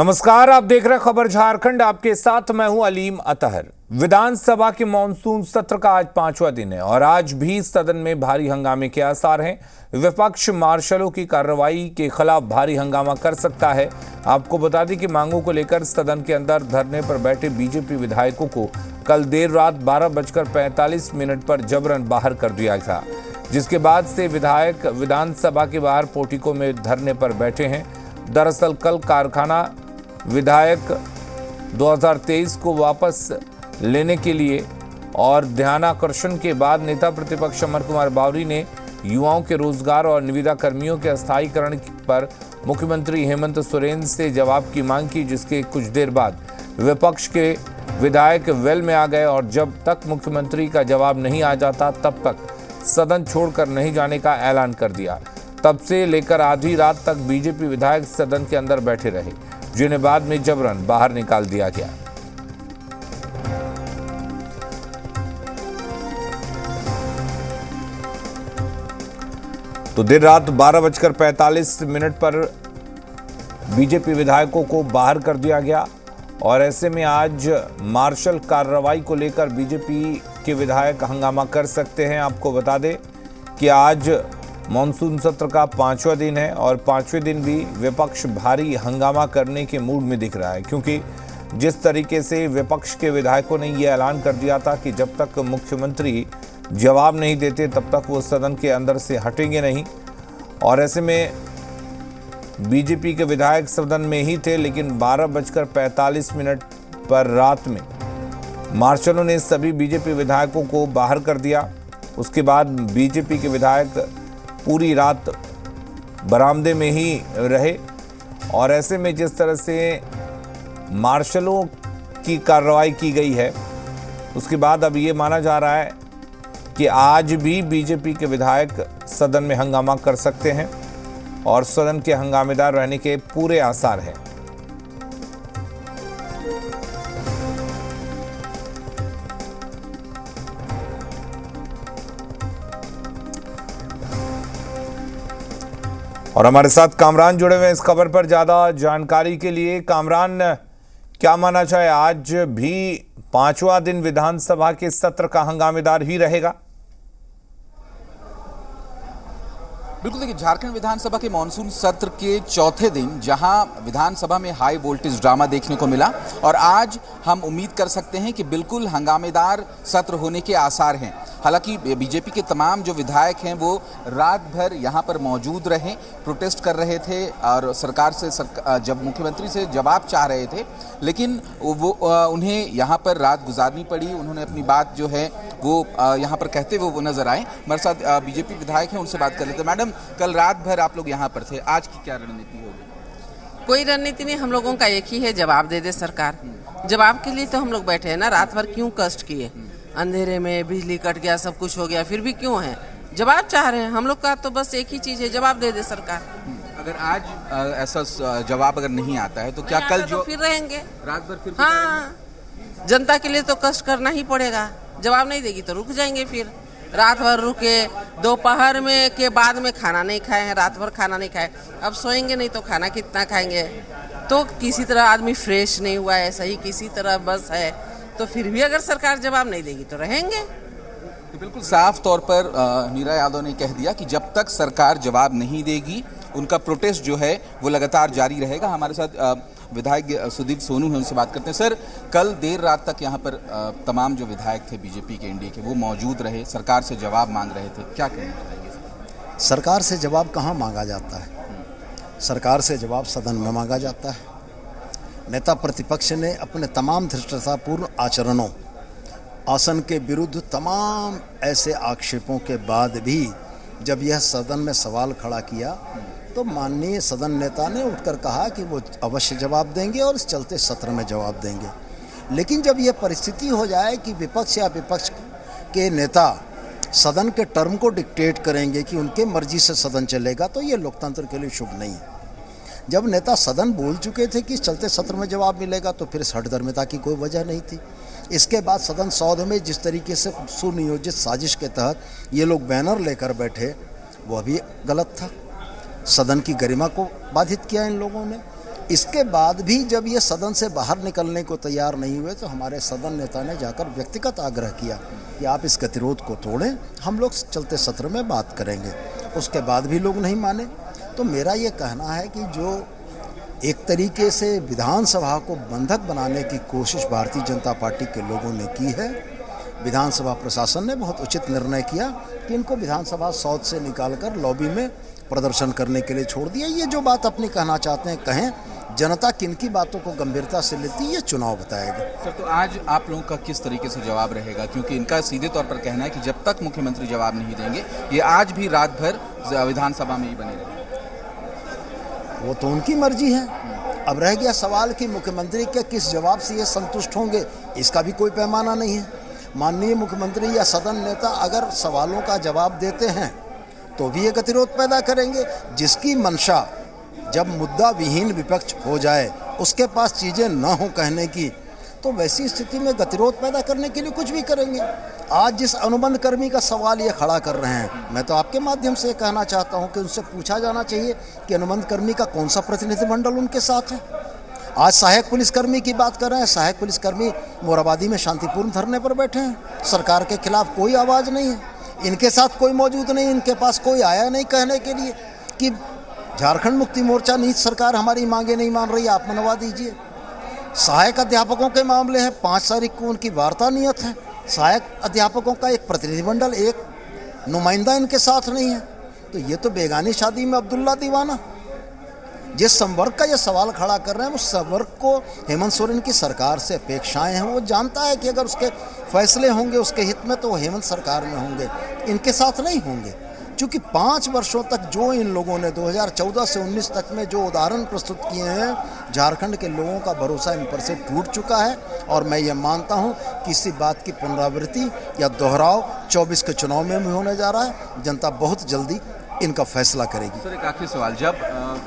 नमस्कार, आप देख रहे खबर झारखंड। आपके साथ मैं हूं अलीम अतहर। विधानसभा के मानसून सत्र का आज 5वां दिन है और आज भी सदन में भारी हंगामे के आसार हैं। विपक्ष मार्शलों की कार्रवाई के खिलाफ भारी हंगामा कर सकता है। आपको बता दें कि मांगों को लेकर सदन के अंदर धरने पर बैठे बीजेपी विधायकों को कल देर रात 12:45 पर जबरन बाहर कर दिया था, जिसके बाद से विधायक विधानसभा के बाहर पोर्टिको में धरने पर बैठे हैं। दरअसल कल कारखाना विधायक 2023 को वापस लेने के लिए और ध्यानाकर्षण के बाद नेता प्रतिपक्ष अमर कुमार बावरी ने युवाओं के रोजगार और निविदा कर्मियों के अस्थायीकरण पर मुख्यमंत्री हेमंत सोरेन से जवाब की मांग की, जिसके कुछ देर बाद विपक्ष के विधायक वेल में आ गए और जब तक मुख्यमंत्री का जवाब नहीं आ जाता तब तक सदन छोड़कर नहीं जाने का ऐलान कर दिया। तब से लेकर आधी रात तक बीजेपी विधायक सदन के अंदर बैठे रहे, जिन्हें बाद में जबरन बाहर निकाल दिया गया। तो देर रात 12:45 पर बीजेपी विधायकों को बाहर कर दिया गया और ऐसे में आज मार्शल कार्रवाई को लेकर बीजेपी के विधायक हंगामा कर सकते हैं। आपको बता दें कि आज मानसून सत्र का 5वां दिन है और 5वें दिन भी विपक्ष भारी हंगामा करने के मूड में दिख रहा है, क्योंकि जिस तरीके से विपक्ष के विधायकों ने यह ऐलान कर दिया था कि जब तक मुख्यमंत्री जवाब नहीं देते तब तक वो सदन के अंदर से हटेंगे नहीं। और ऐसे में बीजेपी के विधायक सदन में ही थे, लेकिन 12:45 पर रात में मार्शलों ने सभी बीजेपी विधायकों को बाहर कर दिया। उसके बाद बीजेपी के विधायक पूरी रात बरामदे में ही रहे और ऐसे में जिस तरह से मार्शलों की कार्रवाई की गई है, उसके बाद अब ये माना जा रहा है कि आज भी बीजेपी के विधायक सदन में हंगामा कर सकते हैं और सदन के हंगामेदार रहने के पूरे आसार हैं। और हमारे साथ कामरान जुड़े हुए हैं इस खबर पर ज्यादा जानकारी के लिए। कामरान, क्या माना चाहे, आज भी 5वां दिन विधानसभा के सत्र का हंगामेदार ही रहेगा? बिल्कुल, देखिए, झारखंड विधानसभा के मानसून सत्र के चौथे दिन जहां विधानसभा में हाई वोल्टेज ड्रामा देखने को मिला और आज हम उम्मीद कर सकते हैं कि बिल्कुल हंगामेदार सत्र होने के आसार हैं। हालांकि बीजेपी के तमाम जो विधायक हैं वो रात भर यहाँ पर मौजूद रहे, प्रोटेस्ट कर रहे थे और सरकार से जब मुख्यमंत्री से जवाब चाह रहे थे, लेकिन वो उन्हें यहाँ पर रात गुजारनी पड़ी। उन्होंने अपनी बात जो है वो यहाँ पर कहते हुए वो नजर आए। हमारे साथ बीजेपी विधायक हैं, उनसे बात कर लेते हैं। मैडम, कल रात भर आप लोग यहाँ पर थे, आज की क्या रणनीति होगी? कोई रणनीति नहीं, हम लोगों का एक ही है, जवाब दे दे सरकार। जवाब के लिए तो हम लोग बैठे हैं ना, रात भर क्यों कष्ट किए, अंधेरे में बिजली कट गया, सब कुछ हो गया, फिर भी क्यों है, जवाब चाह रहे हैं। हम लोग का तो बस एक ही चीज है, जवाब दे दे सरकार। अगर आज ऐसा जवाब अगर नहीं आता है तो क्या कल जो फिर रहेंगे रात भर फिर? हाँ, जनता के लिए तो कष्ट करना ही पड़ेगा। जवाब नहीं देगी तो रुक जाएंगे, फिर रात भर रुके। दोपहर में के बाद में खाना नहीं खाए हैं, रात भर खाना नहीं खाए, अब सोएंगे नहीं तो खाना कितना खाएंगे? तो किसी तरह आदमी फ्रेश नहीं हुआ है, सही किसी तरह बस है, तो फिर भी अगर सरकार जवाब नहीं देगी तो रहेंगे। तो बिल्कुल साफ तौर पर नीरा यादव ने कह दिया कि जब तक सरकार जवाब नहीं देगी उनका प्रोटेस्ट जो है वो लगातार जारी रहेगा। हमारे साथ विधायक सुदीप सोनू हैं, उनसे बात करते हैं। सर, कल देर रात तक यहाँ पर तमाम जो विधायक थे बीजेपी के, एनडीए के, वो मौजूद रहे, सरकार से जवाब मांग रहे थे, क्या कहना चाहिए? सरकार से जवाब कहाँ मांगा जाता है? सरकार से जवाब सदन में मांगा जाता है। नेता प्रतिपक्ष ने अपने तमाम धृष्टतापूर्ण आचरणों, आसन के विरुद्ध तमाम ऐसे आक्षेपों के बाद भी जब यह सदन में सवाल खड़ा किया तो माननीय सदन नेता ने उठकर कहा कि वो अवश्य जवाब देंगे और इस चलते सत्र में जवाब देंगे। लेकिन जब यह परिस्थिति हो जाए कि विपक्ष या विपक्ष के नेता सदन के टर्म को डिक्टेट करेंगे कि उनके मर्जी से सदन चलेगा, तो ये लोकतंत्र के लिए शुभ नहीं है। जब नेता सदन बोल चुके थे कि इस चलते सत्र में जवाब मिलेगा, तो फिर हठधर्मिता की कोई वजह नहीं थी। इसके बाद सदन सौध में जिस तरीके से सुनियोजित साजिश के तहत ये लोग बैनर लेकर बैठे, वह भी गलत था। सदन की गरिमा को बाधित किया इन लोगों ने। इसके बाद भी जब ये सदन से बाहर निकलने को तैयार नहीं हुए तो हमारे सदन नेता ने जाकर व्यक्तिगत आग्रह किया कि आप इस गतिरोध को तोड़ें, हम लोग चलते सत्र में बात करेंगे। उसके बाद भी लोग नहीं माने। तो मेरा ये कहना है कि जो एक तरीके से विधानसभा को बंधक बनाने की कोशिश भारतीय जनता पार्टी के लोगों ने की है, विधानसभा प्रशासन ने बहुत उचित निर्णय किया कि इनको विधानसभा सौध से निकालकर लॉबी में प्रदर्शन करने के लिए छोड़ दिया। ये जो बात अपनी कहना चाहते हैं कहें, जनता किन की बातों को गंभीरता से लेती है ये चुनाव बताएगा। सर, तो आज आप लोगों का किस तरीके से जवाब रहेगा, क्योंकि इनका सीधे तौर पर कहना है कि जब तक मुख्यमंत्री जवाब नहीं देंगे ये आज भी रात भर विधानसभा में ही बने रहेंगे। वो तो उनकी मर्जी है। अब रह गया सवाल कि मुख्यमंत्री के किस जवाब से ये संतुष्ट होंगे, इसका भी कोई पैमाना नहीं है। माननीय मुख्यमंत्री या सदन नेता अगर सवालों का जवाब देते हैं तो भी ये गतिरोध पैदा करेंगे। जिसकी मंशा जब मुद्दा विहीन विपक्ष हो जाए, उसके पास चीज़ें न हो कहने की, तो वैसी स्थिति में गतिरोध पैदा करने के लिए कुछ भी करेंगे। आज जिस अनुबंध कर्मी का सवाल ये खड़ा कर रहे हैं, मैं तो आपके माध्यम से कहना चाहता हूं कि उनसे पूछा जाना चाहिए कि अनुबंध कर्मी का कौन सा प्रतिनिधिमंडल उनके साथ है। आज सहायक पुलिसकर्मी की बात कर रहे हैं, सहायक पुलिसकर्मी मोराबादी में शांतिपूर्ण धरने पर बैठे हैं, सरकार के खिलाफ कोई आवाज़ नहीं है, इनके साथ कोई मौजूद नहीं, इनके पास कोई आया नहीं कहने के लिए कि झारखंड मुक्ति मोर्चा नीच सरकार हमारी मांगे नहीं मान रही, आप मनवा दीजिए। सहायक अध्यापकों के मामले हैं, 5 तारीख को उनकी वार्ता नियत है। सहायक अध्यापकों का एक प्रतिनिधिमंडल, एक नुमाइंदा इनके साथ नहीं है। तो ये तो बेगानी शादी में अब्दुल्ला दीवाना। जिस संवर्ग का ये सवाल खड़ा कर रहे हैं उस संवर्ग को हेमंत सोरेन की सरकार से अपेक्षाएं हैं। वो जानता है कि अगर उसके फैसले होंगे उसके हित में तो वो हेमंत सरकार में होंगे, इनके साथ नहीं होंगे। क्योंकि 5 वर्षों तक जो इन लोगों ने 2014 से 19 तक में जो उदाहरण प्रस्तुत किए हैं, झारखंड के लोगों का भरोसा इन पर से टूट चुका है। और मैं ये मानता हूँ कि इसी बात की पुनरावृत्ति या दोहराव 24 के चुनाव में भी होने जा रहा है। जनता बहुत जल्दी इनका फैसला करेगी। सर, एक आखिरी सवाल, जब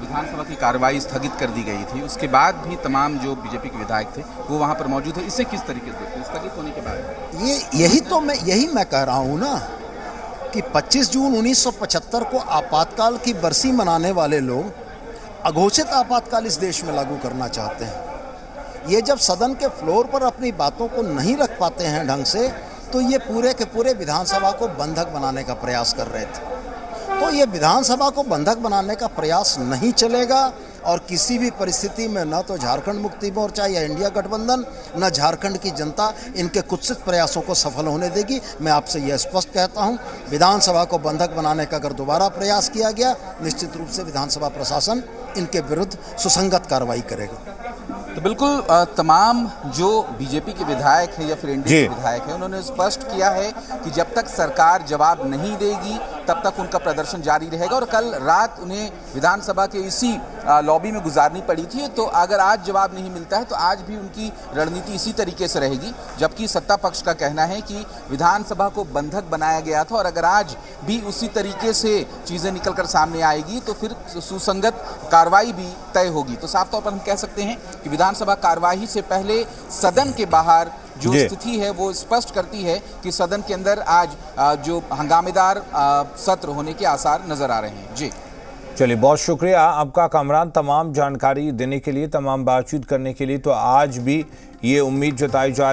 विधानसभा की कार्रवाई स्थगित कर दी गई थी उसके बाद भी तमाम जो बीजेपी के विधायक थे वो वहाँ पर मौजूद थे, इसे किस तरीके से देखते हैं स्थगित होने के बाद? यही मैं कह रहा हूँ ना कि 25 जून 1975 को आपातकाल की बरसी मनाने वाले लोग अघोषित आपातकाल इस देश में लागू करना चाहते हैं। ये जब सदन के फ्लोर पर अपनी बातों को नहीं रख पाते हैं ढंग से, तो ये पूरे के पूरे विधानसभा को बंधक बनाने का प्रयास कर रहे थे। तो ये विधानसभा को बंधक बनाने का प्रयास नहीं चलेगा और किसी भी परिस्थिति में न तो झारखंड मुक्ति मोर्चा या इंडिया गठबंधन न झारखंड की जनता इनके कुत्सित प्रयासों को सफल होने देगी। मैं आपसे यह स्पष्ट कहता हूं, विधानसभा को बंधक बनाने का अगर दोबारा प्रयास किया गया, निश्चित रूप से विधानसभा प्रशासन इनके विरुद्ध सुसंगत कार्रवाई करेगा। तो बिल्कुल तमाम जो बीजेपी के विधायक हैं या फिर एनडीए के विधायक हैं, उन्होंने स्पष्ट किया है कि जब तक सरकार जवाब नहीं देगी तब तक उनका प्रदर्शन जारी रहेगा। और कल रात उन्हें विधानसभा के इसी लॉबी में गुजारनी पड़ी थी। तो अगर आज जवाब नहीं मिलता है तो आज भी उनकी रणनीति इसी तरीके से रहेगी। जबकि सत्ता पक्ष का कहना है कि विधानसभा को बंधक बनाया गया था और अगर आज भी उसी तरीके से चीज़ें निकलकर सामने आएगी तो फिर सुसंगत कार्रवाई भी तय होगी। तो साफ तौर पर हम कह सकते हैं कि विधानसभा कार्यवाही से पहले सदन के बाहर जो स्थिति है वो स्पष्ट करती है कि सदन के अंदर आज जो हंगामेदार सत्र होने के आसार नजर आ रहे हैं। जी चलिए, बहुत शुक्रिया आपका कामरान, तमाम जानकारी देने के लिए, तमाम बातचीत करने के लिए। तो आज भी ये उम्मीद जताई जा रही